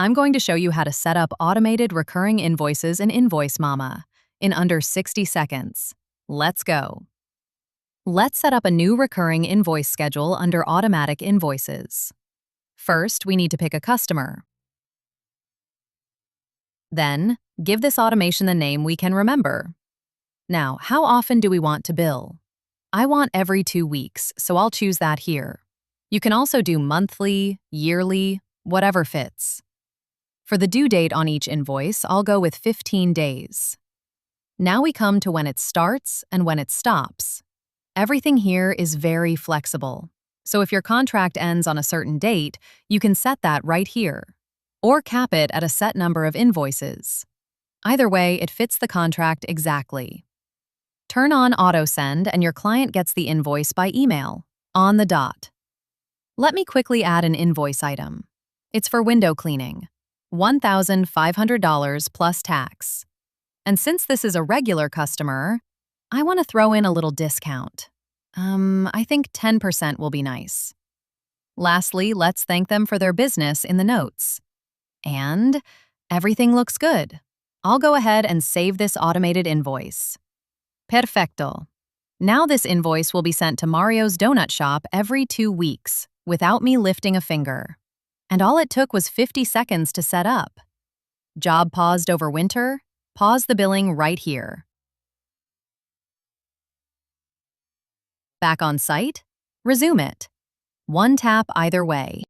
I'm going to show you how to set up automated recurring invoices in Invoice Mama in under 60 seconds. Let's go. Let's set up a new recurring invoice schedule under Automatic Invoices. First, we need to pick a customer. Then, give this automation the name we can remember. Now, how often do we want to bill? I want every 2 weeks, so I'll choose that here. You can also do monthly, yearly, whatever fits. For the due date on each invoice, I'll go with 15 days. Now we come to when it starts and when it stops. Everything here is very flexible. So if your contract ends on a certain date, you can set that right here, or cap it at a set number of invoices. Either way, it fits the contract exactly. Turn on auto send and your client gets the invoice by email, on the dot. Let me quickly add an invoice item. It's for window cleaning, $1,500 plus tax. And since this is a regular customer, I want to throw in a little discount. I think 10% will be nice. Lastly, let's thank them for their business in the notes. And everything looks good. I'll go ahead and save this automated invoice. Perfecto. Now this invoice will be sent to Mario's donut shop every 2 weeks without me lifting a finger. And all it took was 50 seconds to set up. Job paused over winter? Pause the billing right here. Back on site? Resume it. One tap either way.